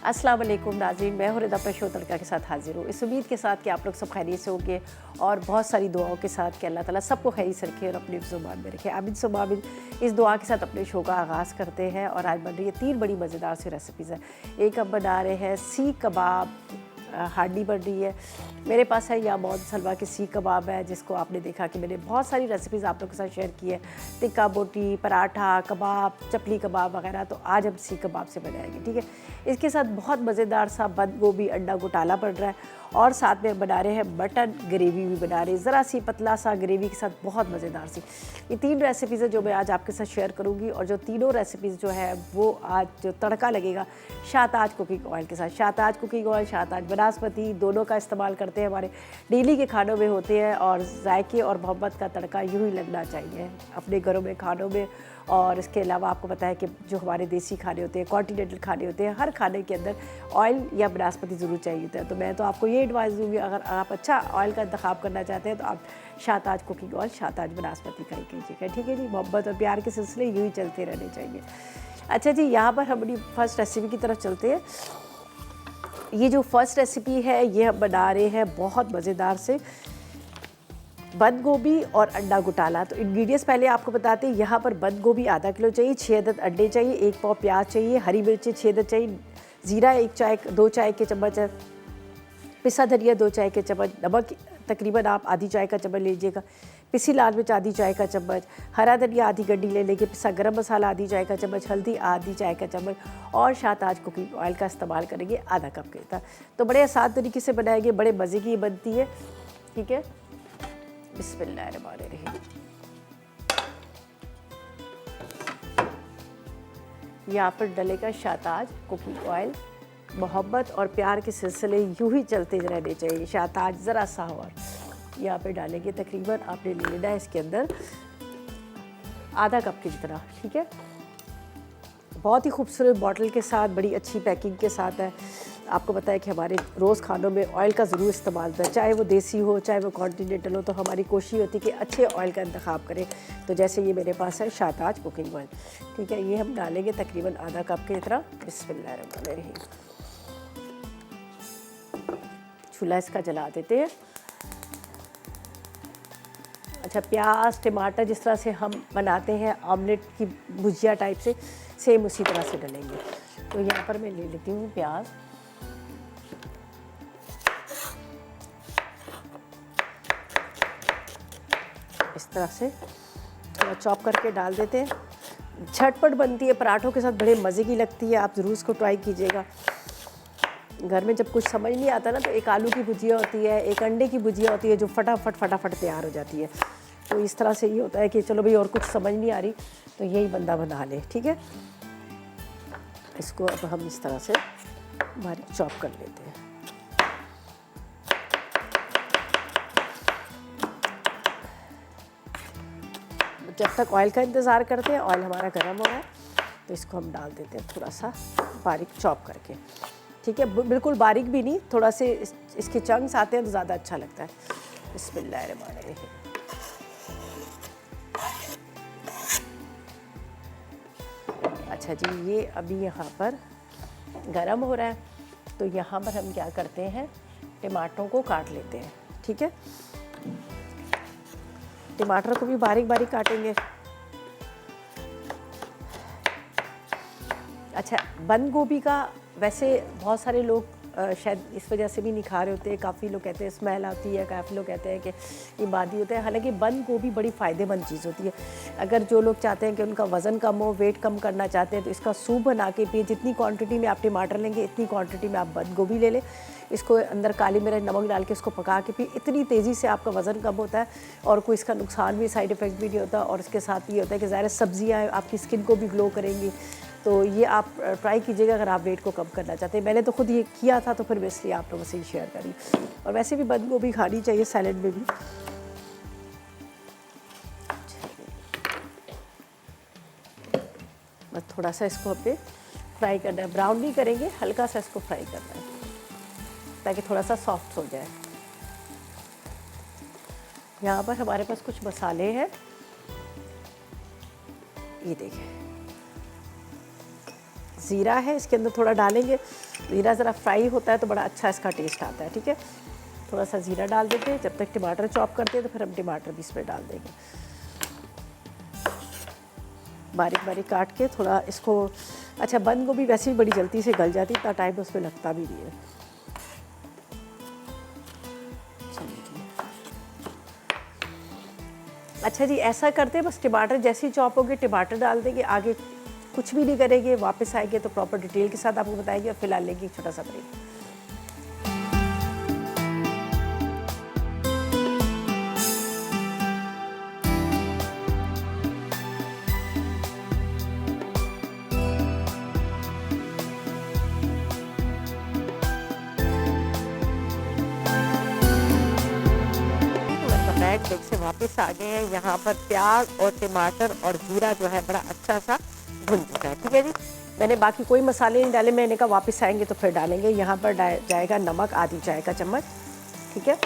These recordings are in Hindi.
अस्सलाम वालेकुम नाज़रीन, मैं हूं रिदा पेशो तड़का के साथ हाजिर हूँ। इस उम्मीद के साथ कि आप लोग सब खैरियत से होंगे और बहुत सारी दुआओं के साथ कि अल्लाह ताला सबको खैरियत से रखे और अपने ज़ुबान में रखे। आमिन सुम्मा आमिन। इस दुआ के साथ अपने शो का आगाज़ करते हैं और आज बन रही है 3 बड़ी मज़ेदार सी रेसिपीज़ हैं। एक हम बना रहे हैं सीख कबाब, हांडी बन रही है। मेरे पास है या मौद सलवा के सीख कबाब है, जिसको आपने देखा कि मैंने बहुत सारी रेसिपीज़ आप लोगों के साथ शेयर की है, टिक्का बोटी, पराठा, कबाब, चपली कबाब वगैरह। तो आज हम सीख कबाब से बनाएंगे, ठीक है। इसके साथ बहुत मज़ेदार सा बंद गोभी अंडा घोटाला पड़ रहा है और साथ में बना रहे हैं मटन ग्रेवी भी बना रहे हैं, ज़रा सी पतला सा ग्रेवी के साथ, बहुत मज़ेदार सी। ये 3 रेसिपीज़ है जो मैं आज आपके साथ शेयर करूँगी और जो तीनों रेसिपीज़ जो है वो आज जो तड़का लगेगा शाहताज कुकिंग ऑयल के साथ। शाहताज कुकिंग ऑयल, शाहताज बनास्पति दोनों का इस्तेमाल करते हैं, हमारे डेली के खानों में होते हैं और जायके और मोहब्बत का तड़का यूँ ही लगना चाहिए अपने घरों में, खानों में। और इसके अलावा आपको पता है कि जो हमारे देसी खाने होते हैं, कॉन्टिनेंटल खाने होते हैं, हर खाने के अंदर ऑयल या बनास्पति ज़रूर चाहिए होता है। तो मैं तो आपको ये एडवाइस दूँगी, अगर आप अच्छा ऑयल का इंतखाब करना चाहते हैं तो आप शाहताज कुकिंग ऑयल, शाहताज बनास्पति का ही कीजिएगा, ठीक है जी। मोहब्बत और प्यार के सिलसिले यूँ ही चलते रहने चाहिए। अच्छा जी, यहाँ पर हम अपनी फर्स्ट रेसिपी की तरफ चलते हैं। ये जो फर्स्ट रेसिपी है ये हम बना रहे हैं बहुत मज़ेदार से बंद गोभी और अंडा घोटाला। तो इंग्रेडिएंट्स पहले आपको बताते हैं। यहाँ पर बंद गोभी आधा किलो चाहिए, 6 अदद अंडे चाहिए, 1 पाव प्याज चाहिए, हरी मिर्ची 6 अदद चाहिए, ज़ीरा 2 चाय के चम्मच, पिसा धनिया 2 चाय के चम्मच, नमक तकरीबन आप आधी चाय का चम्मच लीजिएगा, पिसी लाल मिर्च आधी चाय का चम्मच, हरा धनिया आधी गड्डी ले लेंगे, पिसा गरम मसाला आधी चाय का चम्मच, हल्दी आधी चाय का चम्मच और शाहताज कुकिंग ऑयल का इस्तेमाल करेंगे आधा कप के था। तो बड़े आसान तरीके से बनाएंगे, बड़े मज़े की बनती है, ठीक है। बिस्मिल्लाहिर्रहमानिर्रहीम। यहाँ पर डलेगा शाहताज कुकिंग ऑयल। मोहब्बत और प्यार के सिलसिले यूँ ही चलते रहने चाहिए। शाहताज ज़रा सा और यहाँ पे डालेंगे, तकरीबन आपने ले लेना है इसके अंदर आधा कप की जितना, ठीक है। बहुत ही खूबसूरत बॉटल के साथ, बड़ी अच्छी पैकिंग के साथ है। आपको पता है कि हमारे रोज़ खानों में ऑयल का ज़रूर इस्तेमाल होता है, चाहे वो देसी हो चाहे वो कॉन्टिनेंटल हो। तो हमारी कोशिश होती है कि अच्छे ऑयल का इंतखाब करें। तो जैसे ये मेरे पास है शाहताज कुकिंग ऑयल, ठीक है। ये हम डालेंगे तकरीबन आधा कप की तरह। बिस्मिल्लाहिर्रहमानिर्रहीम। चूल्हा इसका जला देते हैं। अच्छा, प्याज टमाटर जिस तरह से हम बनाते हैं आमलेट की भुजिया टाइप से, सेम उसी तरह से डलेंगे। तो यहाँ पर मैं ले लेती हूँ प्याज, इस तरह से थोड़ा चॉप करके डाल देते हैं। झटपट बनती है, पराठों के साथ बड़े मज़े की लगती है। आप ज़रूर इसको ट्राई कीजिएगा। घर में जब कुछ समझ नहीं आता ना, तो एक आलू की भुजिया होती है, एक अंडे की भुजिया होती है जो फटाफट तैयार हो जाती है। तो इस तरह से ये होता है कि चलो भाई और कुछ समझ नहीं आ रही तो यही बंदा बना ले, ठीक है। इसको अब हम इस तरह से बारीक चॉप कर लेते हैं। जब तक ऑयल का इंतज़ार करते हैं, ऑयल हमारा गर्म हो रहा है तो इसको हम डाल देते हैं थोड़ा सा बारीक चॉप करके, ठीक है। बिल्कुल बारीक भी नहीं, थोड़ा से इसके चंक्स आते हैं तो ज़्यादा अच्छा लगता है। बिस्मिल्लाहिर्रहमानिर्रहीम। अच्छा जी, ये अभी यहाँ पर गरम हो रहा है तो यहाँ पर हम क्या करते हैं, टमाटरों को काट लेते हैं, ठीक है। टमाटर को भी बारीक बारीक काटेंगे। अच्छा, बंद गोभी का वैसे बहुत सारे लोग शायद इस वजह से भी नहीं खा रहे होते हैं। काफ़ी लोग कहते हैं स्मेल आती है, काफ़ी लोग कहते हैं कि ये मादी होता है। हालांकि बंद गोभी बड़ी फ़ायदेमंद चीज़ होती है। अगर जो लोग चाहते हैं कि उनका वज़न कम हो, वेट कम करना चाहते हैं, तो इसका सूप बना के पिए। जितनी क्वांटिटी में आप टमाटर लेंगे इतनी क्वांटिटी में आप बंद गोभी ले लें। इसको अंदर काली मिर्च नमक डाल के इसको पका के पिए। इतनी तेज़ी से आपका वज़न कम होता है और कोई इसका नुकसान भी, साइड इफ़ेक्ट भी नहीं होता। और इसके साथ ये होता है कि ज़ाहिर सब्ज़ियाँ आपकी स्किन को भी ग्लो करेंगी। तो ये आप ट्राई कीजिएगा अगर आप वेट को कम करना चाहते हैं। मैंने तो खुद ये किया था तो फिर इसलिए आप लोगों से ही शेयर करी। और वैसे भी बंद गोभी खानी चाहिए सैलेड में भी। बस थोड़ा सा इसको हमें फ्राई करना है, ब्राउन नहीं करेंगे, हल्का सा इसको फ्राई करना है ताकि थोड़ा सा सॉफ्ट हो जाए। यहाँ पर हमारे पास कुछ मसाले हैं, ये देखें, ज़ीरा है, इसके अंदर थोड़ा डालेंगे। ज़ीरा ज़रा फ्राई होता है तो बड़ा अच्छा इसका टेस्ट आता है। ठीक है, थोड़ा सा ज़ीरा डाल देते हैं। जब तक टमाटर चॉप करते हैं तो फिर हम टमाटर भी इसमें डाल देंगे, बारीक बारीक काट के थोड़ा इसको। अच्छा, बंद गोभी वैसे भी बड़ी जल्दी से गल जाती है, इतना टाइम उसमें लगता भी नहीं है। अच्छा जी, ऐसा करते हैं, बस टमाटर जैसे ही चॉप होंगे टमाटर डाल देंगे, आगे कुछ भी नहीं करेंगे। वापस आएंगे तो प्रॉपर डिटेल के साथ आपको बताएंगे। और फिलहाल लेंगे एक छोटा सा ब्रेक। ब्रेक से वापस आ गए हैं। यहाँ पर प्याज और टमाटर और जीरा जो है बड़ा अच्छा सा भुन चुका है। ठीक है जी, मैंने बाकी कोई मसाले नहीं डाले। मैंने कहा वापस आएंगे तो फिर डालेंगे। यहाँ पर जाएगा नमक आधी चाय का चम्मच। ठीक है,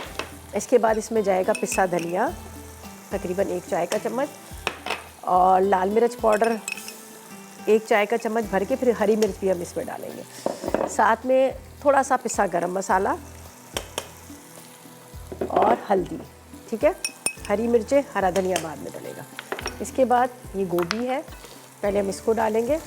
इसके बाद इसमें जाएगा पिसा धनिया तकरीबन 1 चाय का चम्मच, और लाल मिर्च पाउडर 1 चाय का चम्मच भर के। फिर हरी मिर्च भी हम इसमें डालेंगे, साथ में थोड़ा सा पिसा गरम मसाला और हल्दी। ठीक है, हरी मिर्चें, हरा धनिया बाद में डलेगा। इसके बाद ये गोभी है, पहले हम इसको डालेंगे।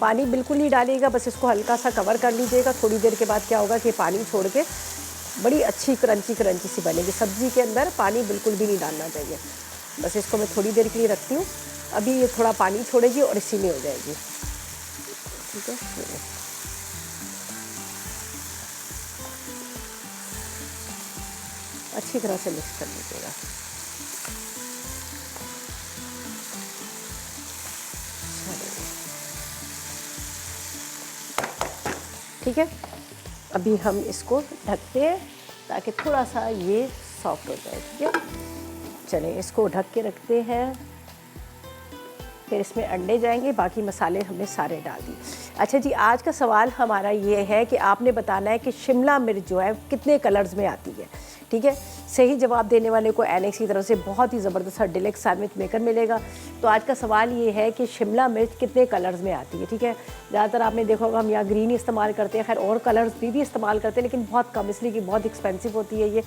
पानी बिल्कुल नहीं डालिएगा, बस इसको हल्का सा कवर कर लीजिएगा। थोड़ी देर के बाद क्या होगा कि पानी छोड़ के बड़ी अच्छी क्रंची क्रंची सी बनेगी। सब्ज़ी के अंदर पानी बिल्कुल भी नहीं डालना चाहिए। बस इसको मैं थोड़ी देर के लिए रखती हूँ। अभी ये थोड़ा पानी छोड़ेगी और इसी में हो जाएगी। ठीक है, अच्छी तरह से मिक्स कर लीजिएगा। ठीक है, अभी हम इसको ढकते हैं ताकि थोड़ा सा ये सॉफ्ट हो जाए। ठीक है, चलिए इसको ढक के रखते हैं। फिर इसमें अंडे जाएंगे, बाकी मसाले हमने सारे डाल दिए। अच्छा जी, आज का सवाल हमारा ये है कि आपने बताना है कि शिमला मिर्च जो है कितने कलर्स में आती है। ठीक है, सही जवाब देने वाले को एनेक्स की तरफ से बहुत ही ज़बरदस्त डिलेक्स सैंडविच मेकर मिलेगा। तो आज का सवाल ये है कि शिमला मिर्च कितने कलर्स में आती है। ठीक है, ज़्यादातर आपने देखा होगा हम यहाँ ग्रीन ही इस्तेमाल करते हैं, खैर और कलर्स भी इस्तेमाल करते हैं लेकिन बहुत कम, इसलिए कि बहुत एक्सपेंसिव होती है ये।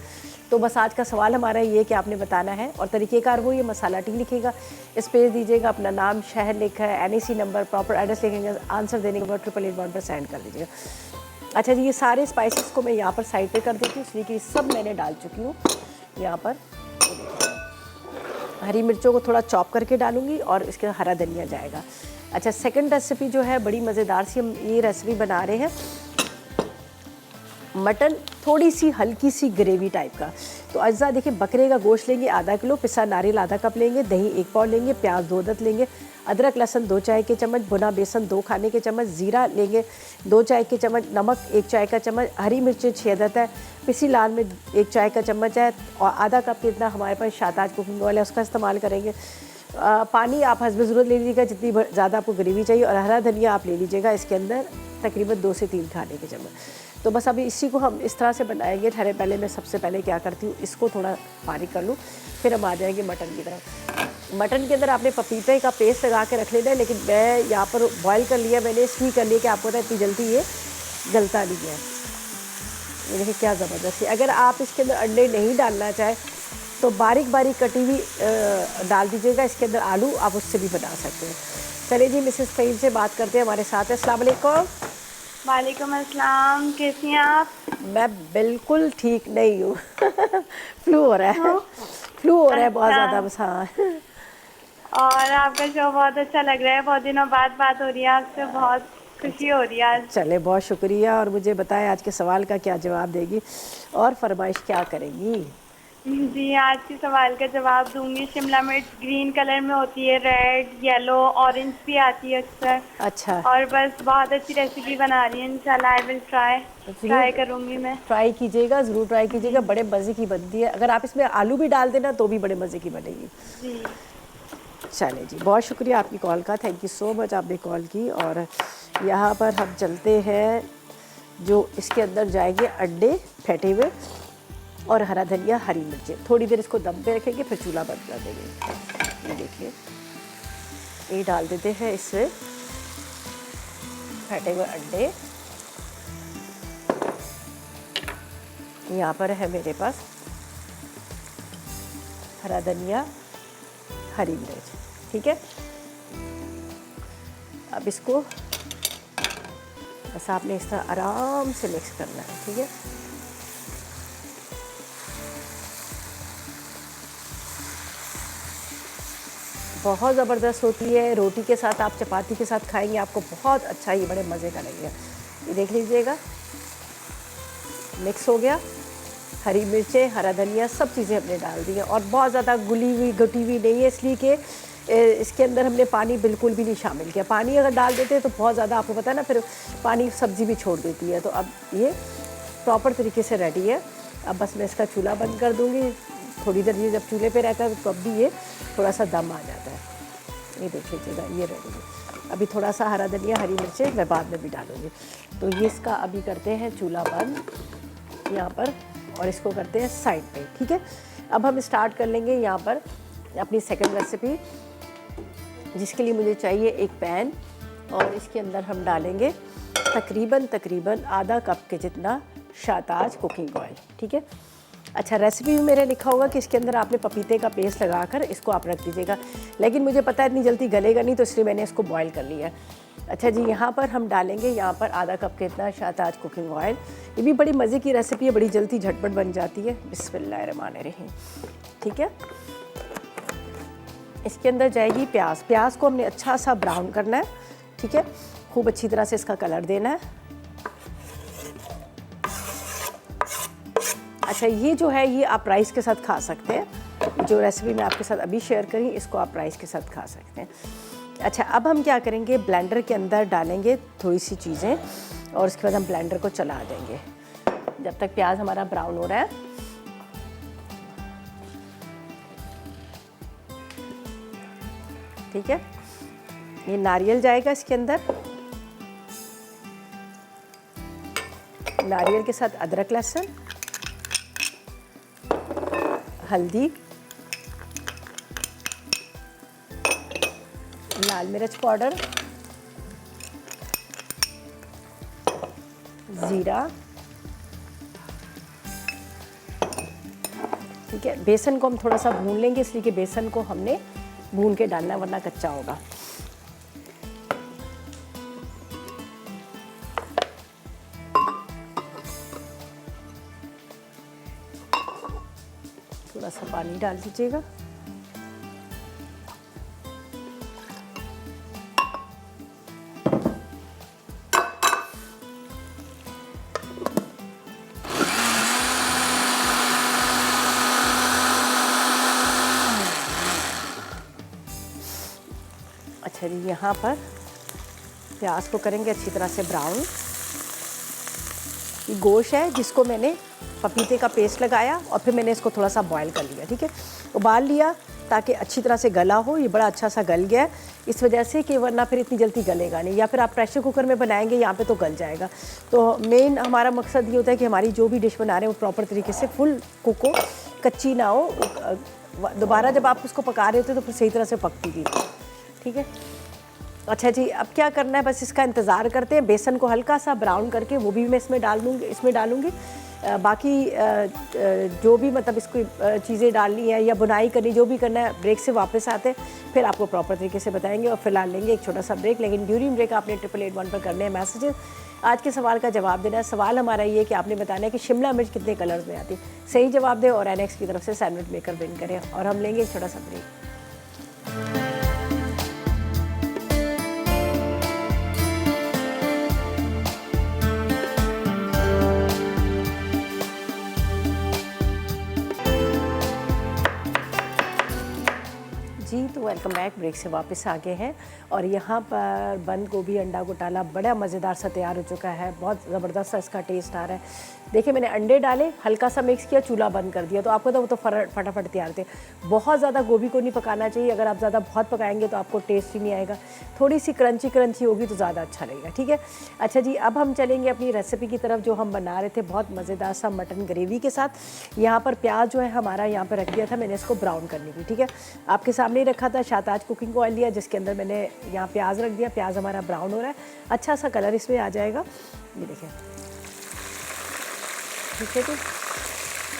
तो बस आज का सवाल हमारा ये कि आपने बताना है, और तरीक़ेकार वो ये मसाला टी लिखेगा, स्पेस दीजिएगा, अपना नाम, शहर लिखा है, NEC नंबर, प्रॉपर एड्रेस लिखेंगे, आंसर देने के बाद 888 पर सेंड कर दीजिएगा। अच्छा जी, ये सारे स्पाइसेस को मैं यहाँ पर साइड पे कर देती हूँ, इसलिए कि सब मैंने डाल चुकी हूँ। यहाँ पर हरी मिर्चों को थोड़ा चॉप करके डालूंगी और इसके हरा धनिया जाएगा। अच्छा, सेकंड रेसिपी जो है बड़ी मज़ेदार सी, हम ये रेसिपी बना रहे हैं मटन, थोड़ी सी हल्की सी ग्रेवी टाइप का। तो अज्जा देखिए, बकरे का गोश्त लेंगे आधा किलो, पिसा नारियल आधा कप लेंगे, दही 1 पाव लेंगे, प्याज 2 अदद लेंगे, अदरक लहसुन 2 चाय के चम्मच, भुना बेसन 2 खाने के चम्मच, ज़ीरा लेंगे 2 चाय के चम्मच, नमक 1 चाय का चम्मच, हरी मिर्चें 6 अदद है, पिसी लाल मिर्च 1 चाय का चम्मच है, और आधा कप के इतना हमारे पास शाताज कुकिंग ऑयल है, उसका इस्तेमाल करेंगे। पानी आप हस्ब ज़रूरत ले लीजिएगा, जितनी ज़्यादा आपको ग्रेवी चाहिए, और हरा धनिया आप ले लीजिएगा इसके अंदर तकरीबन 2 से 3 खाने के चम्मच। तो बस अभी इसी को हम इस तरह से बनाएंगे। ठहरे, पहले मैं सबसे पहले क्या करती हूँ, इसको थोड़ा बारीक कर लूँ, फिर हम आ जाएंगे मटन की तरफ। मटन के अंदर आपने पपीते का पेस्ट लगा के रख लेना है, लेकिन मैं यहाँ पर बॉयल कर लिया, मैंने इसलिए कर लिया कि आपको पता है इतनी जल्दी ये गलता नहीं है। ये देखिए क्या ज़बरदस्त है। अगर आप इसके अंदर अंडे नहीं डालना चाहें तो बारीक बारीक कटी हुई डाल दीजिएगा। इसके अंदर आलू आप उससे भी बना सकते हैं। चलिए जी, मिसेस फ़हीम से बात करते हैं, हमारे साथ है। अस्सलाम वालेकुम। वालेकुम अस्सलाम, कैसी हैं आप? मैं बिल्कुल ठीक नहीं हूँ। फ्लू हो रहा है, फ्लू हो रहा है बहुत ज़्यादा बस। हाँ, और आपका शो बहुत अच्छा लग रहा है, बहुत दिनों बाद बात हो रही है आपसे, बहुत खुशी हो रही है आज। चले, बहुत शुक्रिया। और मुझे बताएं आज के सवाल का क्या जवाब देगी और फरमाइश क्या करेंगी? जी, आज के सवाल का जवाब दूंगी। शिमला मिर्च ग्रीन कलर में होती है, रेड, येलो, ऑरेंज भी आती है अक्सर। अच्छा, और बस बहुत अच्छी रेसिपी बना रही है, इंशाल्लाह आई विल ट्राई करूँगी मैं। ट्राई कीजिएगा, ज़रूर ट्राई कीजिएगा, बड़े मज़े की बनती है। अगर आप इसमें आलू भी डाल देना तो भी बड़े मज़े की बनेगी। जी, चले जी, बहुत शुक्रिया आपकी कॉल का, थैंक यू सो मच, आपने कॉल की। और यहाँ पर हम चलते हैं, जो इसके अंदर जाएंगे अंडे फेंटे हुए और हरा धनिया, हरी मिर्चें। थोड़ी देर इसको दम पे रखेंगे, फिर चूल्हा बंद कर देंगे। ये देखिए, ये डाल देते हैं इसमें फटे हुए अंडे। यहाँ पर है मेरे पास हरा धनिया, हरी मिर्च, ठीक है। अब इसको बस आपने इस तरह आराम से मिक्स करना है, ठीक है। बहुत ज़बरदस्त होती है, रोटी के साथ, आप चपाती के साथ खाएंगे, आपको बहुत अच्छा, ये बड़े मज़े का लगेगा। ये देख लीजिएगा, मिक्स हो गया। हरी मिर्चें, हरा धनिया, सब चीज़ें हमने डाल दी हैं और बहुत ज़्यादा गुली हुई घटी हुई नहीं है, इसलिए कि इसके अंदर हमने पानी बिल्कुल भी नहीं शामिल किया। पानी अगर डाल देते हैं तो बहुत ज़्यादा, आपको पता है ना, फिर पानी सब्ज़ी भी छोड़ देती है। तो अब ये प्रॉपर तरीके से रेडी है। अब बस मैं इसका चूल्हा बंद कर दूँगी। थोड़ी देर ये जब चूल्हे पे रहता है तो अब भी ये थोड़ा सा दम आ जाता है। ये देख लीजिएगा, ये रेडी है। अभी थोड़ा सा हरा धनिया, हरी मिर्चें मैं बाद में भी डालूँगी। तो ये इसका अभी करते हैं चूल्हा बंद यहाँ पर और इसको करते हैं साइड पे, ठीक है। अब हम स्टार्ट कर लेंगे यहाँ पर अपनी सेकंड रेसिपी, जिसके लिए मुझे चाहिए एक पैन और इसके अंदर हम डालेंगे तकरीबन आधा कप के जितना शाहताज कुकिंग ऑयल, ठीक है। अच्छा, रेसिपी में मेरे लिखा होगा कि इसके अंदर आपने पपीते का पेस्ट लगाकर इसको आप रख दीजिएगा, लेकिन मुझे पता है इतनी जल्दी गलेगा नहीं, तो इसलिए मैंने इसको बॉईल कर लिया है। अच्छा जी, यहाँ पर हम डालेंगे यहाँ पर आधा कप के इतना शाहताज कुकिंग ऑयल। ये भी बड़ी मज़े की रेसिपी है, बड़ी जल्दी झटपट बन जाती है। बिस्मिल्लाहिर्रहमानिर्रहीम, ठीक है। इसके अंदर जाएगी प्याज। प्याज को हमने अच्छा सा ब्राउन करना है, ठीक है। खूब अच्छी तरह से इसका कलर देना है। अच्छा, ये जो है ये आप राइस के साथ खा सकते हैं। जो रेसिपी मैं आपके साथ अभी शेयर करी, इसको आप राइस के साथ खा सकते हैं। अच्छा, अब हम क्या करेंगे, ब्लेंडर के अंदर डालेंगे थोड़ी सी चीज़ें और उसके बाद हम ब्लेंडर को चला देंगे जब तक प्याज हमारा ब्राउन हो रहा है। ठीक है, ये नारियल जाएगा इसके अंदर। नारियल के साथ अदरक, लहसुन, हल्दी, लाल मिर्च पाउडर, ज़ीरा, ठीक है। बेसन को हम थोड़ा सा भून लेंगे, इसलिए कि बेसन को हमने भून के डालना, वरना कच्चा होगा। थोड़ा सा पानी डाल दीजिएगा। अच्छा जी, यहाँ पर प्याज को करेंगे अच्छी तरह से ब्राउन। ये गोश्त है जिसको मैंने पपीते का पेस्ट लगाया और फिर मैंने इसको थोड़ा सा बॉईल कर लिया, ठीक है। उबाल लिया ताकि अच्छी तरह से गला हो। ये बड़ा अच्छा सा गल गया है इस वजह से कि वरना फिर इतनी जल्दी गलेगा नहीं, या फिर आप प्रेशर कुकर में बनाएंगे यहाँ पे तो गल जाएगा। तो मेन हमारा मकसद ये होता है कि हमारी जो भी डिश बना रहे हैं वो प्रॉपर तरीके से फुल कुक हो, कच्ची ना हो। दोबारा जब आप उसको पका रहे होते तो फिर सही तरह से पकती भी, ठीक है। अच्छा जी, अब क्या करना है, बस इसका इंतज़ार करते हैं। बेसन को हल्का सा ब्राउन करके वो भी मैं इसमें डालूँगी। बाकी जो भी मतलब इसको चीज़ें डालनी है या बुनाई करनी, जो भी करना है, ब्रेक से वापस आते हैं फिर आपको प्रॉपर तरीके से बताएंगे। और फिलहाल लेंगे एक छोटा सा ब्रेक, लेकिन ड्यूरिंग ब्रेक आपने 8881 पर करने हैं मैसेजेस। आज के सवाल का जवाब देना है। सवाल हमारा ये है कि आपने बताना है कि शिमला मिर्च कितने कलर्स में आती है। सही जवाब दें और एनएक्स की तरफ से सैंडविच मेकर विन करें। और हम लेंगे एक छोटा सा ब्रेक। जी, तो वेलकम बैक। ब्रेक से वापस आ गए हैं और यहाँ पर बंद गोभी अंडा घोटाला बड़ा मज़ेदार सा तैयार हो चुका है। बहुत ज़बरदस्त सा इसका टेस्ट आ रहा है। देखिए मैंने अंडे डाले, हल्का सा मिक्स किया, चूल्हा बंद कर दिया, तो आपको तो वो तो फटाफट तैयार थे। बहुत ज़्यादा गोभी को नहीं पकाना चाहिए, अगर आप ज़्यादा बहुत पकाएंगे तो आपको टेस्ट ही नहीं आएगा। थोड़ी सी क्रंची होगी तो ज़्यादा अच्छा लगेगा, ठीक है। अच्छा जी, अब हम चलेंगे अपनी रेसिपी की तरफ जो हम बना रहे थे बहुत मज़ेदार सा मटन ग्रेवी के साथ। यहाँ पर प्याज जो है हमारा यहाँ पर रख दिया था मैंने इसको ब्राउन करने की, ठीक है। आपके सामने ही रखा था, शाताज कुकिंग ऑयल लिया जिसके अंदर मैंने यहाँ प्याज रख दिया। प्याज हमारा ब्राउन हो रहा है, अच्छा सा कलर इसमें आ जाएगा, ये देखें, ठीक है जी।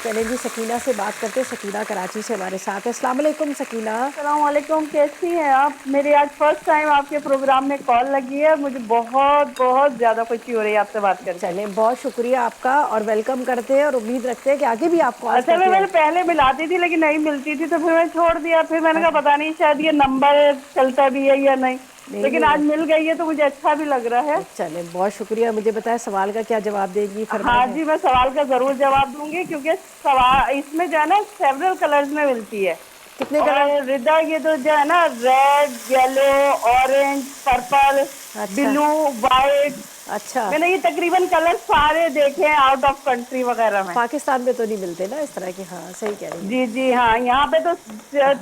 चलें जी, सकीना से बात करते हैं। सकीना कराची से हमारे साथ है। अस्सलाम वालेकुम सकीना। अस्सलाम वालेकुम, कैसी हैं आप? मेरी आज फर्स्ट टाइम आपके प्रोग्राम में कॉल लगी है, मुझे बहुत बहुत ज़्यादा खुशी हो रही है आपसे बात करके। चलें, बहुत शुक्रिया आपका और वेलकम करते हैं और उम्मीद रखते हैं कि आगे भी आप कॉल अच्छा, मैंने पहले मिलाती थी लेकिन नहीं मिलती थी तो फिर मैं छोड़ दिया। फिर मैंने कहा पता नहीं शायद ये नंबर चलता भी है या नहीं, लेकिन आज मिल गई है तो मुझे अच्छा भी लग रहा है। चलें, बहुत शुक्रिया। मुझे बताएं सवाल का क्या जवाब देगी? हाँ जी, मैं सवाल का जरूर जवाब दूंगी क्योंकि सवाल इसमें जो है ना सेवरल कलर्स में मिलती है। कितने कलर? रिदा, ये तो जो है ना red, yellow, orange, purple, blue, white. अच्छा, मैंने ये तकरीबन कलर सारे देखे हैं आउट ऑफ कंट्री वगैरह में। पाकिस्तान में तो नहीं मिलते ना इस तरह के। हाँ, सही कह रही हैं। जी जी हाँ, यहाँ पे तो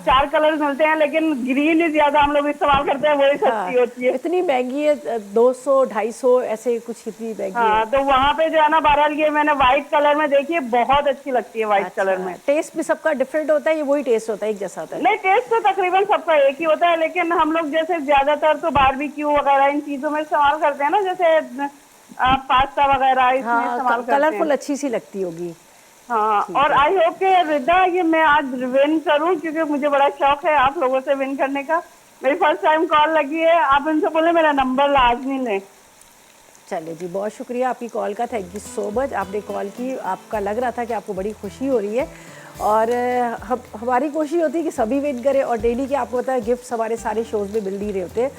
4 कलर मिलते हैं लेकिन ग्रीन ही ज्यादा हम लोग इस्तेमाल करते हैं, वही सस्ती होती है। इतनी महंगी है, 200-250 ऐसे कुछ, इतनी महंगी है। हाँ, तो वहाँ पे जो है ना बहरहाल ये मैंने व्हाइट कलर में देखी है, बहुत अच्छी लगती है व्हाइट कलर में। टेस्ट भी सबका डिफरेंट होता है, ये वही टेस्ट होता है, एक जैसा होता है? नहीं, टेस्ट तो तकरीबन सबका एक ही होता है लेकिन हम लोग जैसे ज्यादातर तो बारबेक्यू वगैरह इन चीजों में इस्तेमाल करते हैं ना, जैसे पास्ता वगैरह इसमें इस्तेमाल करते हैं। कलरफुल अच्छी सी लगती होगी। हाँ, और आई होप के रिदा ये मैं आज विन करूं क्योंकि मुझे बड़ा शौक है आप लोगों से विन करने का। मेरी फर्स्ट टाइम कॉल लगी है, आप इनसे बोले मेरा नंबर लाजमी लें। चलिए जी, बहुत शुक्रिया आपकी कॉल का, थैंक यू सो मच। आपने कॉल की, आपका लग रहा था कि आपको बड़ी खुशी हो रही है और हमारी कोशिश होती है कि सभी विन करें और डेली के आपको पता है गिफ्ट्स हमारे सारे शोज़ में मिल नहीं रहे होते हैं,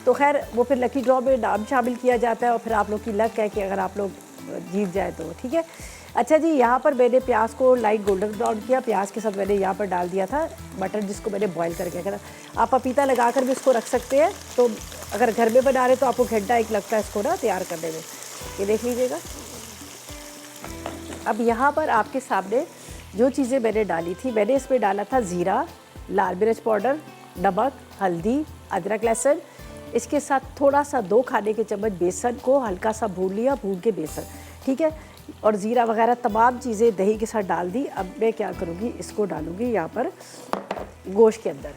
तो खैर वो फिर लकी ड्रॉ में नाम शामिल किया जाता है और फिर आप लोग की लक है कि अगर आप लोग जीत जाए तो, ठीक है। अच्छा जी, यहाँ पर मैंने प्याज को लाइट गोल्डन ब्राउन किया। प्याज के साथ मैंने यहाँ पर डाल दिया था मटन जिसको मैंने बॉईल करके रखा था। आप पपीता लगा कर भी इसको रख सकते हैं, तो अगर घर में बना रहे तो आपको घंटा एक लगता है इसको ना तैयार करने में, ये देख लीजिएगा। अब यहाँ पर आपके सामने जो चीज़ें मैंने डाली थी, मैंने इसमें डाला था ज़ीरा, लाल मिर्च पाउडर, नमक, हल्दी, अदरक लहसुन, इसके साथ थोड़ा सा 2 खाने के चम्मच बेसन को हल्का सा भून लिया, भून के बेसन, ठीक है, और ज़ीरा वगैरह तमाम चीज़ें दही के साथ डाल दी। अब मैं क्या करूँगी, इसको डालूँगी यहाँ पर गोश्त के अंदर,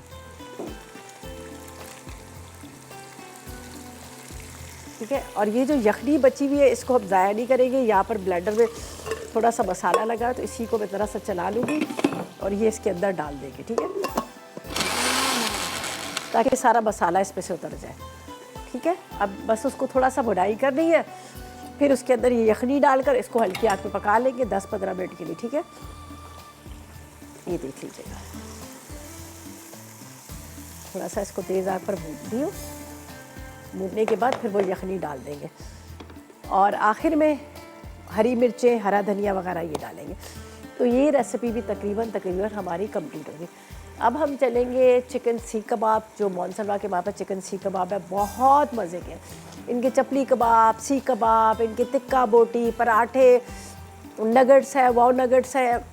ठीक है। और ये जो यखनी बची हुई है इसको हम ज़ाया नहीं करेंगे। यहाँ पर ब्लेंडर में थोड़ा सा मसाला लगा तो इसी को मैं ज़रा सा चला लूँगी और ये इसके अंदर डाल देंगे, ठीक है, ताकि सारा मसाला इसमें से उतर जाए, ठीक है। अब बस उसको थोड़ा सा भुनाई करनी है, फिर उसके अंदर ये यखनी डालकर इसको हल्की आंच पे पका लेंगे 10-15 मिनट के लिए, ठीक है। ये देख लीजिएगा, थोड़ा सा इसको तेज़ आंच पर भून दियो। भूनने के बाद फिर वो यखनी डाल देंगे और आखिर में हरी मिर्चें, हरा धनिया वगैरह ये डालेंगे। तो ये रेसिपी भी तकरीबन हमारी कंप्लीट होगी। अब हम चलेंगे चिकन सीख कबाब, जो मोनसलवा के वहाँ पर चिकन सीख कबाब है, बहुत मज़े के। इनके चपली कबाब, सीख कबाब, इनके टिक्का बोटी, पराठे, नगट्स है, वाव नगट्स है,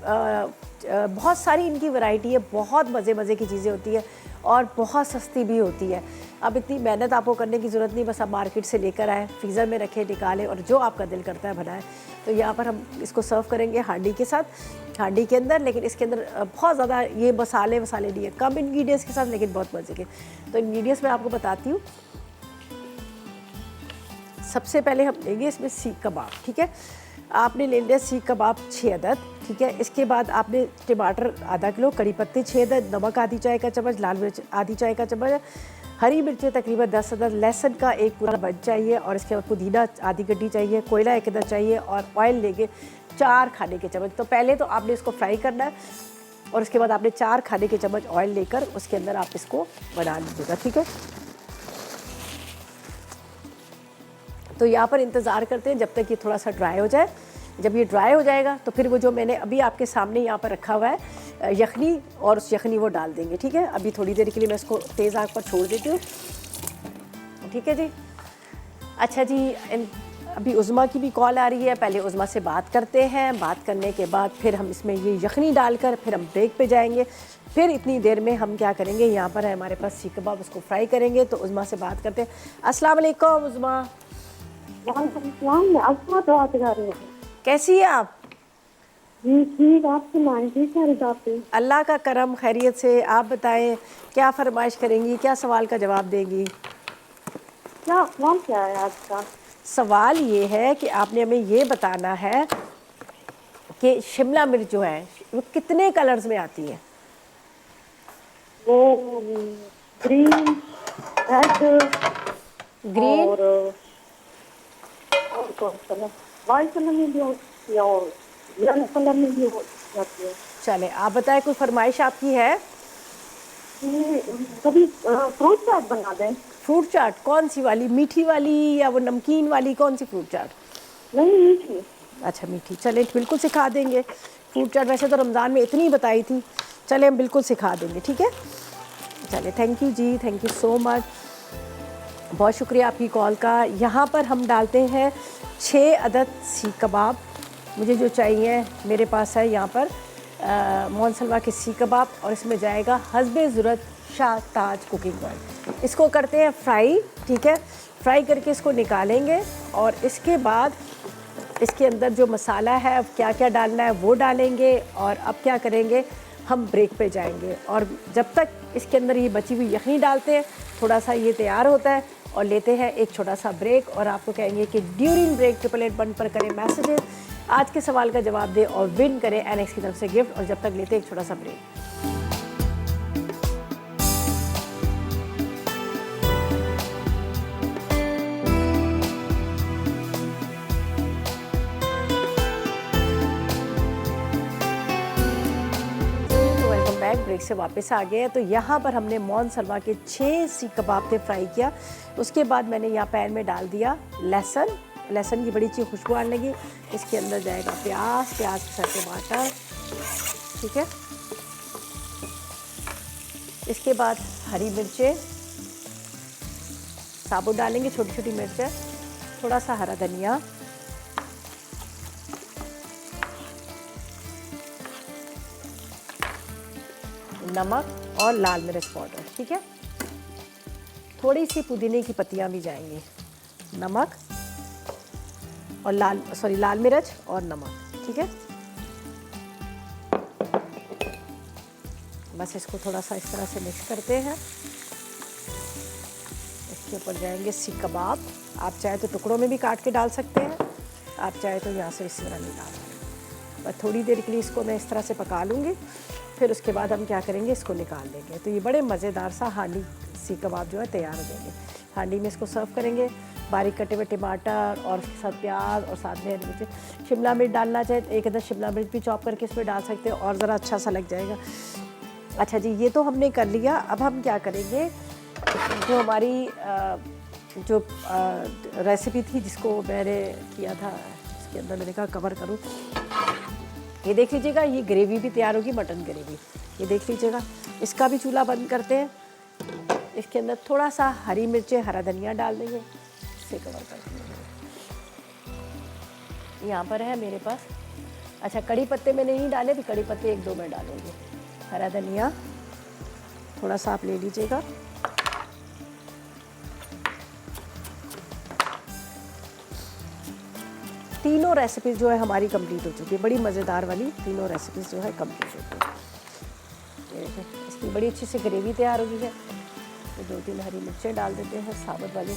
बहुत सारी इनकी वैरायटी है। बहुत मज़े की चीज़ें होती है और बहुत सस्ती भी होती है। अब इतनी मेहनत आपको करने की ज़रूरत नहीं, बस आप मार्केट से लेकर आए, फ्रीज़र में रखें, निकालें और जो आपका दिल करता है बनाएं। तो यहाँ पर हम इसको सर्व करेंगे हांडी के साथ, हांडी के अंदर, लेकिन इसके अंदर बहुत ज़्यादा ये मसाले नहीं है, कम इंग्रेडिएंट्स के साथ लेकिन बहुत मज़े के। तो इंग्रेडिएंट्स मैं आपको बताती हूँ। सबसे पहले हम लेंगे इसमें सीख कबाब, ठीक है। आपने ले लिया सीख कबाब 6 अदद, ठीक है। इसके बाद आपने टमाटर आधा किलो, कड़ी पत्ते 6 अदद, नमक आधी चाय का चम्मच, लाल मिर्च आधी चाय का चम्मच, हरी मिर्चें तकरीबन 10 अदद, लहसुन का एक पूरा बंच चाहिए और इसके बाद पुदीना आधी गड्डी चाहिए, कोयला 1 अदद चाहिए और ऑयल लेंगे 4 खाने के चम्मच। तो पहले तो आपने इसको फ्राई करना है और उसके बाद आपने 4 खाने के चम्मच ऑयल लेकर उसके अंदर आप इसको बना लीजिएगा, ठीक है। तो यहाँ पर इंतज़ार करते हैं जब तक ये थोड़ा सा ड्राई हो जाए। जब ये ड्राई हो जाएगा तो फिर वो जो मैंने अभी आपके सामने यहाँ पर रखा हुआ है यखनी, और उस यखनी वो डाल देंगे, ठीक है। अभी थोड़ी देर के लिए मैं इसको तेज़ आग पर छोड़ देती हूँ, ठीक है जी। अच्छा जी, अभी उज़मा की भी कॉल आ रही है, पहले उज़मा से बात करते हैं। बात करने के बाद फिर हम इसमें ये यखनी डालकर फिर हम ब्रेक पे जाएंगे। फिर इतनी देर में हम क्या करेंगे, यहाँ पर है हमारे पास सीख कबाब, उसको फ्राई करेंगे। तो उज़मा से बात करते हैं। अस्सलाम वालेकुम उज़मा, कैसी है आप? जी ठीक, आप सुनाएं, ठीक है रिजाते? अल्लाह का करम, खैरियत से। आप बताएं क्या फरमाइश करेंगी, क्या सवाल का जवाब देंगी? क्या नाम क्या है आज का? सवाल ये है कि आपने हमें ये बताना है कि शिमला मिर्च जो है वो कितने कलर्स में आती है? वो ग्रीन, रेड, ग्रीन और कौन सा कलर? वाइट कलर में भी होती है और येलो कलर में भी हो जाती है। चले आप बताएं, कोई फरमाइश आपकी है? कभी फ्रूट चाट बना दें। फ्रूट चाट कौन सी वाली, मीठी वाली या वो नमकीन वाली, कौन सी फ्रूट चाट? नहीं मीठी। अच्छा मीठी, चले बिल्कुल सिखा देंगे। फ्रूट चाट वैसे तो रमज़ान में इतनी बताई थी, चले हम बिल्कुल सिखा देंगे, ठीक है? चले, thank you ji, thank you so much, बहुत शुक्रिया आपकी कॉल का। यहाँ पर हम डालते हैं 6 अदद सीख कबाब। मुझे जो चाहिए मेरे पास है यहाँ पर मोहन सलवा के सीख कबाब, और इसमें जाएगा हस्बे ज़रूरत शाह ताज कुकिंग ऑयल। इसको करते हैं फ्राई, ठीक है? फ्राई करके इसको निकालेंगे और इसके बाद इसके अंदर जो मसाला है, अब क्या क्या डालना है वो डालेंगे। और अब क्या करेंगे, हम ब्रेक पे जाएंगे और जब तक इसके अंदर ये बची हुई यखनी डालते हैं, थोड़ा सा ये तैयार होता है और लेते हैं एक छोटा सा ब्रेक। और आपको कहेंगे कि ड्यूरिंग ब्रेक 888 पर करें मैसेजेस, आज के सवाल का जवाब दें और विन करें एनएक्स की तरफ से गिफ्ट। और जब तक लेते हैं एक छोटा सा ब्रेक। ब्रेक से वापस आ गए हैं। तो यहाँ पर हमने मोहन सलवा के 6 सीख कबाब थे फ्राई किया। उसके बाद मैंने यहाँ पैन में डाल दिया लहसुन। लहसुन की बड़ी अच्छी खुशबू आने लगी। इसके अंदर जाएगा प्याज, प्याज के साथ टमाटर, ठीक है? इसके बाद हरी मिर्चें साबुत डालेंगे, छोटी छोटी मिर्चें, थोड़ा सा हरा धनिया, नमक और लाल मिर्च पाउडर, ठीक है? थोड़ी सी पुदीने की पत्तियां भी जाएंगी, नमक और लाल मिर्च और नमक, ठीक है? बस इसको थोड़ा सा इस तरह से मिक्स करते हैं। इसके ऊपर जाएंगे सीख कबाब। आप चाहे तो टुकड़ों में भी काट के डाल सकते हैं, आप चाहे तो यहाँ से इस तरह नहीं डाल सकते। बस थोड़ी देर के लिए इसको मैं इस तरह से पका लूँगी, फिर उसके बाद हम क्या करेंगे, इसको निकाल देंगे। तो ये बड़े मज़ेदार सा हांडी सीख कबाब जो है तैयार हो जाएंगे। हांडी में इसको सर्व करेंगे, बारीक कटे हुए टमाटर और उसके साथ प्याज और साथ में हरी मिर्च। शिमला मिर्च डालना चाहे तो एक अदर शिमला मिर्च भी चॉप करके इसमें डाल सकते हैं और ज़रा अच्छा सा लग जाएगा। अच्छा जी, ये तो हमने कर लिया। अब हम क्या करेंगे, जो हमारी जो रेसिपी थी जिसको मैंने किया था, इसके अंदर मैंने कहा कवर करूँ, ये देख लीजिएगा, ये ग्रेवी भी तैयार होगी, मटन ग्रेवी। ये देख लीजिएगा, इसका भी चूल्हा बंद करते हैं। इसके अंदर थोड़ा सा हरी मिर्चें, हरा धनिया डाल देंगे, इससे कवर कर देंगे। यहाँ पर है मेरे पास, अच्छा कड़ी पत्ते मैंने नहीं डाले, भी कड़ी पत्ते 1-2 मैं डालूंगी। हरा धनिया थोड़ा सा आप ले लीजिएगा। तीनों रेसिपीज़ जो है हमारी कंप्लीट हो चुकी है, बड़ी मज़ेदार वाली तीनों रेसिपीज़ जो है कंप्लीट हो चुकी है। इसकी बड़ी अच्छी सी ग्रेवी तैयार हो गई है। तो 2-3 हरी मिर्चें डाल देते हैं साबुत वाली,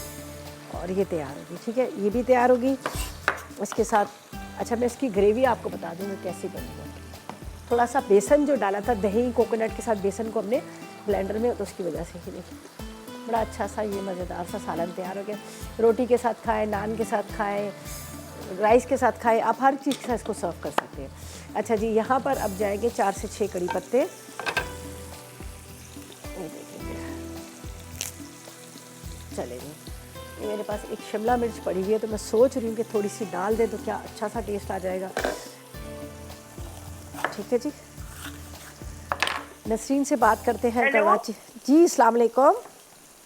और ये तैयार होगी, ठीक है? ये भी तैयार होगी। इसके साथ अच्छा मैं इसकी ग्रेवी आपको बता दूँगी कैसी बनी है। थोड़ा सा बेसन जो डाला था, दही कोकोनट के साथ बेसन को हमने ब्लेंडर में, तो उसकी वजह से ही देखिए बड़ा अच्छा सा ये मज़ेदार सा सालन तैयार हो गया। रोटी के साथ खाएँ, नान के साथ खाएँ, राइस के साथ खाएं, आप हर चीज़ के साथ इसको सर्व कर सकते हैं। अच्छा जी, यहाँ पर अब जाएंगे 4 से 6 कड़ी पत्ते। ये देखिए, चलेंगे। ये मेरे पास एक शिमला मिर्च पड़ी हुई है, तो मैं सोच रही हूँ कि थोड़ी सी डाल दें तो क्या अच्छा सा टेस्ट आ जाएगा। ठीक है जी, नसरीन से बात करते हैं कराची। जी अस्सलाम वालेकुम।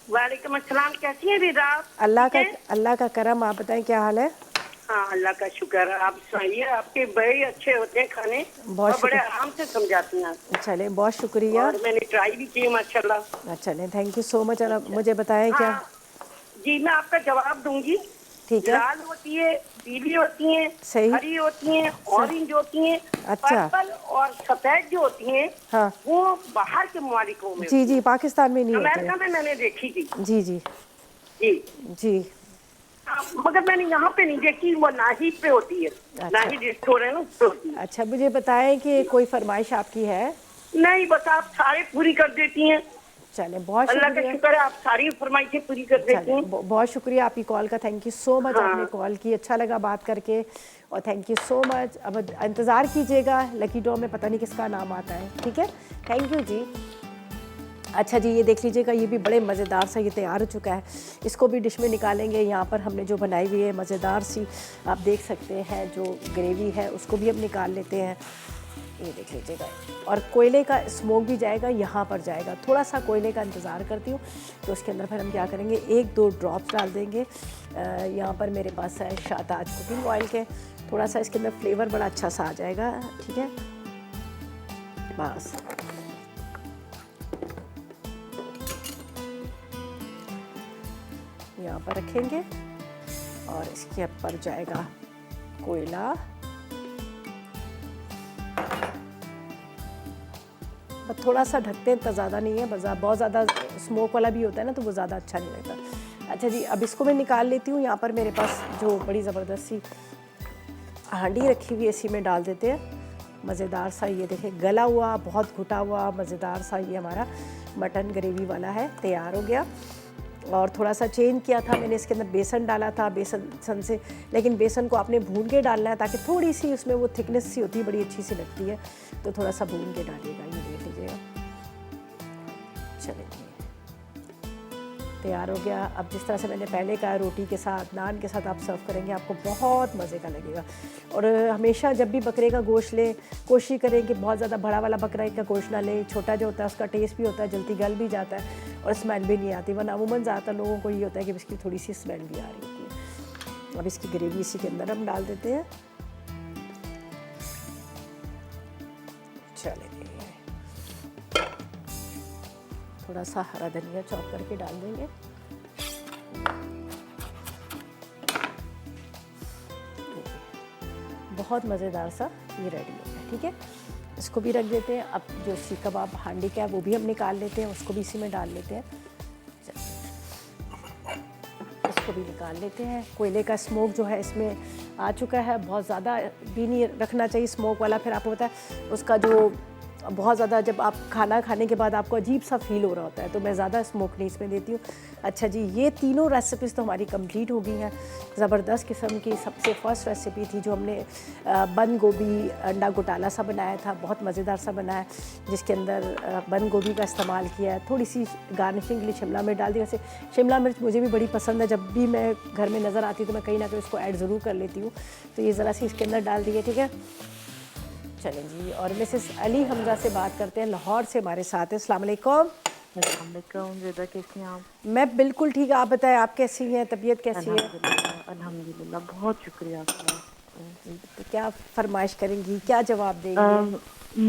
वालेकुम अस्सलाम, कैसी हैं रिदा? अल्लाह का करम, आप बताएं क्या हाल है? हाँ, अल्लाह का शुक्र है। आप सुनाइए, आपके बड़े अच्छे होते हैं खाने बहुत और बड़े शुक्र। आराम से समझाती हैं आप। चलें, बहुत शुक्रिया। और मैंने ट्राई भी की माशाल्लाह। चलें, थैंक यू सो मच। और अब मुझे बताएं क्या। हाँ जी, मैं आपका जवाब दूंगी। ठीक है। लाल होती है, पीली होती हैं, सही। हरी होती हैं, ऑरेंज होती हैं, अच्छा। पर्पल और सफेद जो होती हैं हाँ वो बाहर के ममालिकों में जी होती जी, हैं। पाकिस्तान में नहीं होते अमेरिका में मैंने देखी थी जी जी जी। जी। मगर मैंने यहाँ पे नहीं देखी, वो नाहिद पे होती है। अच्छा। नाहिद स्टोर है ना, उस पे होती है। अच्छा, मुझे बताएं कि कोई फरमाइश आपकी है। नहीं, बस आप सारे पूरी कर देती हैं। चलें, बहुत अल्लाह का शुक्रिया। शुक्र है, आप सारी फरमाइशें पूरी कर देती चलें, हैं। बहुत शुक्रिया आपकी कॉल का। Thank you so much. हाँ। आपने कॉल की, अच्छा लगा बात करके, और थैंक यू सो मच। अब इंतज़ार कीजिएगा, लकी ड्रॉ में पता नहीं किसका नाम आता है। ठीक है, थैंक यू जी। अच्छा जी, ये देख लीजिएगा, ये भी बड़े मज़ेदार सा ये तैयार हो चुका है। इसको भी डिश में निकालेंगे। यहाँ पर हमने जो बनाई हुई है मज़ेदार सी, आप देख सकते हैं, जो ग्रेवी है उसको भी हम निकाल लेते हैं। ये देख लीजिएगा, और कोयले का स्मोक भी जाएगा, यहाँ पर जाएगा। थोड़ा सा कोयले का इंतज़ार करती हूँ, तो उसके अंदर फिर हम क्या करेंगे, 1-2 ड्रॉप्स डाल देंगे। यहाँ पर मेरे पास है शाहताज कुकिंग ऑयल के, थोड़ा सा इसके अंदर फ्लेवर बड़ा अच्छा सा आ जाएगा। ठीक है, बस यहाँ पर रखेंगे, और इसके ऊपर जाएगा कोयला। और थोड़ा सा ढकते हैं, तो ज़्यादा नहीं है, बस बहुत ज़्यादा स्मोक वाला भी होता है ना, तो वो ज़्यादा अच्छा नहीं लगता। अच्छा जी, अब इसको मैं निकाल लेती हूँ। यहाँ पर मेरे पास जो बड़ी ज़बरदस्त सी हांडी रखी हुई है, इसी में डाल देते हैं। मज़ेदार सा, ये देखें, गला हुआ, बहुत घुटा हुआ, मज़ेदार सा ये हमारा मटन ग्रेवी वाला है, तैयार हो गया। और थोड़ा सा चेंज किया था मैंने, इसके अंदर बेसन डाला था, बेसन से, लेकिन बेसन को आपने भून के डालना है, ताकि थोड़ी सी उसमें वो थिकनेस सी होती है, बड़ी अच्छी सी लगती है, तो थोड़ा सा भून के डालिएगा। ये देख लीजिएगा, चलिए तैयार हो गया। अब जिस तरह से मैंने पहले कहा, रोटी के साथ, नान के साथ आप सर्व करेंगे, आपको बहुत मज़े का लगेगा। और हमेशा जब भी बकरे का गोश्त लें, कोशिश करें कि बहुत ज़्यादा बड़ा वाला बकरा का गोश्त ना लें। छोटा जो होता है उसका टेस्ट भी होता है, जल्दी गल भी जाता है और स्मेल भी नहीं आती, वरना अमूमन ज़्यादातर लोगों को ये होता है कि इसकी थोड़ी सी स्मेल भी आ रही होती है। अब इसकी ग्रेवी इसी के अंदर हम डाल देते हैं। चलिए, थोड़ा सा हरा धनिया चॉप करके डाल देंगे। बहुत मज़ेदार सा ये रेडी हो गया। ठीक है, इसको भी रख देते हैं। अब जो सीख कबाब हांडी का है वो भी हम निकाल लेते हैं, उसको भी इसी में डाल लेते हैं। इसको भी निकाल लेते हैं। कोयले का स्मोक जो है इसमें आ चुका है, बहुत ज़्यादा भी नहीं रखना चाहिए स्मोक वाला, फिर आपको पता है उसका जो बहुत ज़्यादा, जब आप खाना खाने के बाद आपको अजीब सा फील हो रहा होता है, तो मैं ज़्यादा स्मोक नहीं इसमें देती हूँ। अच्छा जी, ये तीनों रेसिपीज़ तो हमारी कंप्लीट हो गई हैं। ज़बरदस्त किस्म की सबसे फर्स्ट रेसिपी थी जो हमने बंद गोभी अंडा घोटाला सा बनाया था, बहुत मज़ेदार सा बना है, जिसके अंदर बंद गोभी का इस्तेमाल किया है। थोड़ी सी गार्निशिंग के लिए शिमला मिर्च डाल दी। वैसे शिमला मिर्च मुझे भी बड़ी पसंद है, जब भी मैं घर में नज़र आती तो मैं कहीं ना कहीं उसको ऐड ज़रूर कर लेती हूँ, तो ये ज़रा सी इसके अंदर डाल दी है। ठीक है, चलें जी, और मिसेस अली हमजा से बात करते हैं, लाहौर से हमारे साथ हैं। अस्सलाम वालेकुम। रिदा, कैसी हैं आप? मैं बिल्कुल ठीक है, आप बताएं, आप कैसी हैं, तबीयत कैसी है? अल्हम्दुलिल्लाह, बहुत शुक्रिया आपका। तो क्या फरमाइश करेंगी, क्या जवाब देंगी?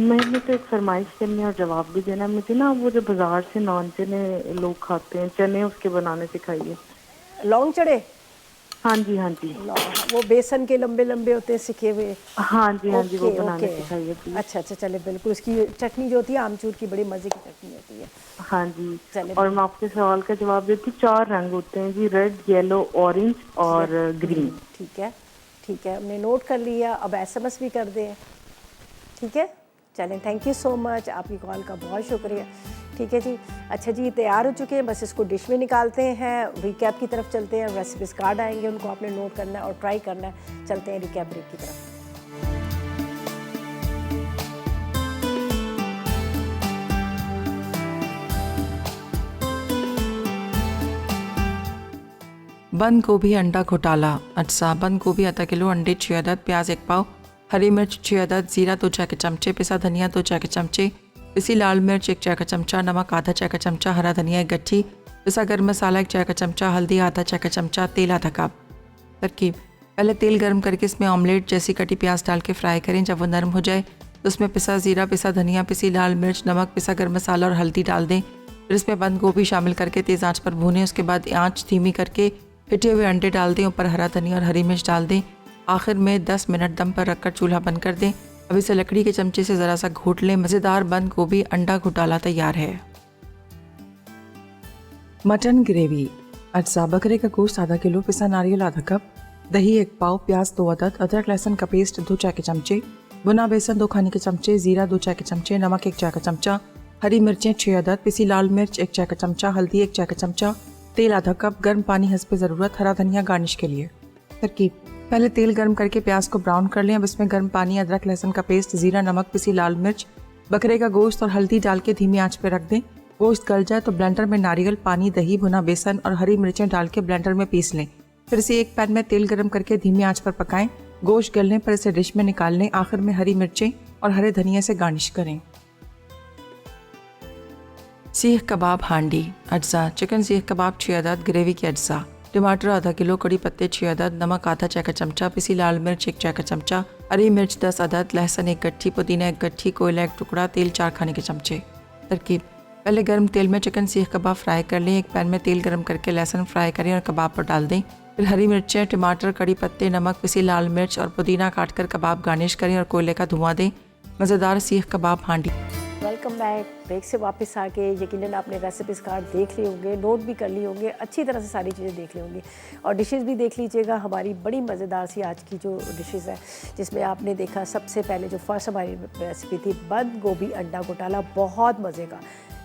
मैंने तो एक फरमाइश करनी है और जवाब भी देना। मुझे ना वो जो बाजार से नॉन चने लोग खाते हैं, चने उसके बनाने सिखाइए। लौंग चढ़े? हाँ जी, हाँ जी, वो बेसन के लंबे लंबे होते हैं सिके हुए। हाँ जी, हाँ जी, वो ओके, बनाने ओके। सिखाइए प्लीज। अच्छा अच्छा, चले बिल्कुल। उसकी चटनी जो होती है आमचूर की, बड़ी मज़े की चटनी होती है। हाँ जी, चले और मैं आपके सवाल का जवाब देती हूँ। 4 रंग होते हैं जी, रेड, येलो, ऑरेंज और ग्रीन। ठीक है, ठीक है, हमने नोट कर लिया। अब SMS भी कर दें। ठीक है, चलें, थैंक यू सो मच, आपकी कॉल का बहुत शुक्रिया। ठीक है जी। अच्छा जी, तैयार हो चुके हैं, बस इसको डिश में निकालते हैं। रिकैप की तरफ चलते हैं। रेसिपीज़ कार्ड आएंगे, उनको आपने नोट करना है और ट्राई करना है। चलते हैं रिकैप ब्रेक की तरफ। बंद गोभी अंडा घोटाला। अच्छा, बंद गोभी आधा किलो, अंडे 6 अदद, प्याज 1 पाव, हरी मिर्च 6 अदद, जीरा 2 चाय के चमचे, पिसा धनिया 2 चाय के चमचे, पिसी लाल मिर्च 1 चाय का चमचा, नमक आधा चाय का चमचा, हरा धनिया 1 गट्ठी, पिसा गर्म मसाला 1 चाय का चमचा, हल्दी आधा चाय का चमचा, तेल आधा कप। तरकीब: पहले तेल गर्म करके इसमें ऑमलेट जैसी कटी प्याज डाल के फ्राई करें। जब वो नरम हो जाए तो उसमें पिसा ज़ीरा, पिसा धनिया, पिसी लाल मिर्च, नमक, पिसा गर्म मसाला और हल्दी डाल दें। फिर इसमें बंद गोभी शामिल करके तेज़ आंच पर भूनें। उसके बाद आंच धीमी करके फिटे हुए अंडे डाल दें, ऊपर हरा धनिया और हरी मिर्च डाल दें। आखिर में 10 मिनट दम पर रखकर चूल्हा बंद कर दें। अब इसे लकड़ी के चमचे से ज़रा सा घोट लें। मज़ेदार बंद गोभी अंडा घोटाला तैयार है। Mutton gravy. अज्जा बकरे का गोश्त आधा किलो, पिसा नारियल आधा कप, दही 1 पाव, प्याज 2 अदद, अदरक लहसुन का पेस्ट 2 चाय के चमचे, भुना बेसन 2 खाने के चमचे, जीरा 2 चाय के चमचे, नमक 1 चाय का चमचा, हरी मिर्चें 6 अदद, पिसी लाल मिर्च 1 चाय का चमचा, हल्दी 1 चाय का चमचा, तेल आधा कप, गर्म पानी हस्ब ज़रूरत, हरा धनिया गार्निश के लिए। तरकीब: पहले तेल गर्म करके प्याज को ब्राउन कर लें। अब इसमें गर्म पानी, अदरक लहसुन का पेस्ट, जीरा, नमक, पिसी लाल मिर्च, बकरे का गोश्त और हल्दी डाल के धीमी आंच पर रख दें। गोश्त गल जाए तो ब्लेंडर में नारियल, पानी, दही, भुना बेसन और हरी मिर्चें डाल के ब्लेंडर में पीस लें। फिर इसे एक पैन में तेल गर्म करके धीमी आंच पर पकाएं। गोश्त गलने पर इसे डिश में निकाल लें। आखिर में हरी मिर्चें और हरे धनिया से गार्निश करें। सीख कबाब हांडी। अज्जा: चिकन सीख कबाब 6 अदद, ग्रेवी के अज्जा, टमाटर आधा किलो, कड़ी पत्ते 6 अदद, नमक आधा चाय का चमचा, पिसी लाल मिर्च 1 चाय का चमचा, हरी मिर्च 10 अदद, लहसुन 1 गट्ठी, पुदीना 1 गट्ठी, कोयला 1 टुकड़ा, तेल 4 खाने के चमचे। तरकीब: पहले गर्म तेल में चिकन सीख कबाब फ्राई कर लें। एक पैन में तेल गर्म करके लहसुन फ्राई करें और कबाब पर डाल दें। फिर हरी मिर्चें, टमाटर, कड़ी पत्ते, नमक, पिसी लाल मिर्च और पुदीना काटकर कबाब गार्निश करें और कोयले का धुआं दें। मज़ेदार सीख कबाब हांडी। Welcome back. ब्रेक से वापस आके यकीनन आपने रेसिपीज़ कार्ड देख लिए होंगे, नोट भी कर लिए होंगे, अच्छी तरह से सारी चीज़ें देख ली होंगी और डिशेस भी देख लीजिएगा। हमारी बड़ी मज़ेदार सी आज की जो डिशेस है, जिसमें आपने देखा सबसे पहले जो फर्स्ट हमारी रेसिपी थी बंद गोभी अंडा घोटाला, बहुत मज़े का,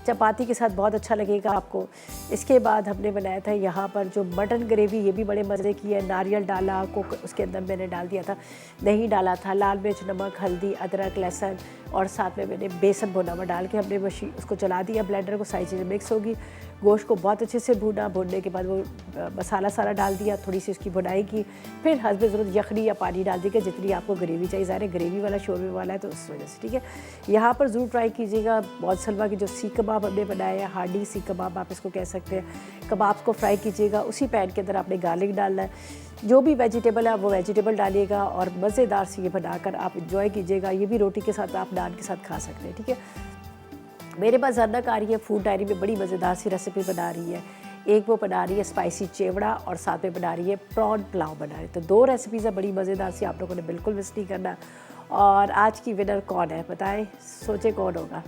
चपाती के साथ बहुत अच्छा लगेगा आपको। इसके बाद हमने बनाया था यहाँ पर जो मटन ग्रेवी, ये भी बड़े मज़े की है। नारियल डाला, उसके अंदर मैंने डाल दिया था, दही डाला था, लाल मिर्च, नमक, हल्दी, अदरक, लहसुन और साथ में मैंने बेसन भुना हुआ डाल के हमने मशीन उसको चला दिया ब्लेंडर को, सारी चीज़ें मिक्स होगी। गोश्त को बहुत अच्छे से भूना, भूनने के बाद वो मसाला सारा डाल दिया, थोड़ी सी उसकी भुनाई की, फिर हस्ब ज़रूरत यखनी या पानी डाल दीजिएगा जितनी आपको ग्रेवी चाहिए। ज़ाहिर है ग्रेवी वाला शोरबे वाला है तो उस वजह से, ठीक है। यहाँ पर ज़रूर ट्राई कीजिएगा बहुत सलवा की जो सीख कबाब हमने बनाया है, हार्डी सीख कबाब आप इसको कह सकते हैं। कबाब को फ्राई कीजिएगा, उसी पैन के अंदर आपने गार्लिक डालना है, जो भी वेजिटेबल है वो वेजिटेबल डालिएगा और मज़ेदार से ये बनाकर आप इंजॉय कीजिएगा। ये भी रोटी के साथ, आप नान के साथ खा सकते हैं, ठीक है। मेरे पास ज़रनक आ रही है फूड डायरी में, बड़ी मज़ेदार सी रेसिपी बना रही है। एक वो बना रही है स्पाइसी चेवड़ा और साथ में बना रही है प्रॉन पुलाव बना रही है। तो 2 रेसिपीज़ है बड़ी मज़ेदार सी, आप लोगों ने बिल्कुल मिस नहीं करना। और आज की विनर कौन है बताएं, सोचे कौन होगा?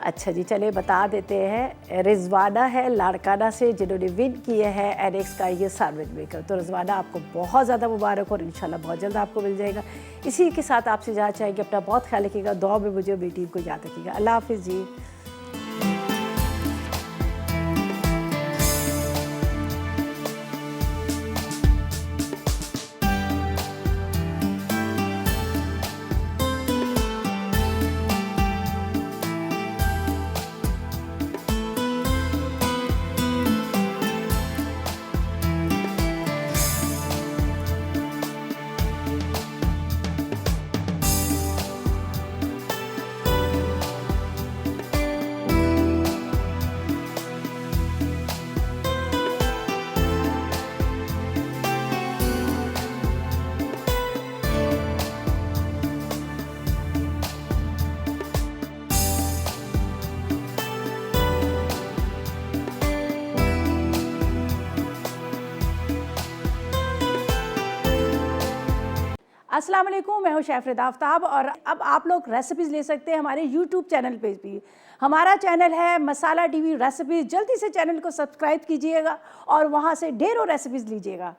अच्छा जी, चले बता देते हैं। रिजवाना है लाड़काना से, जिन्होंने विन किए हैं एनेक्स का ये सैंडविच मेकर। तो रिजवाना आपको बहुत ज़्यादा मुबारक और इंशाल्लाह बहुत जल्द आपको मिल जाएगा। इसी के साथ आपसे जाना चाहेंगे, अपना बहुत ख्याल रखिएगा, दुआ में मुझे और मेरी टीम को याद रखिएगा। अल्लाह हाफिज़ जी। अस्सलाम वालेकुम, मैं हूँ शेफ़ रिदा आफ्ताब और अब आप लोग रेसिपीज़ ले सकते हैं हमारे यूट्यूब चैनल पे भी। हमारा चैनल है मसाला टीवी रेसिपीज़। जल्दी से चैनल को सब्सक्राइब कीजिएगा और वहाँ से ढेरों रेसिपीज़ लीजिएगा।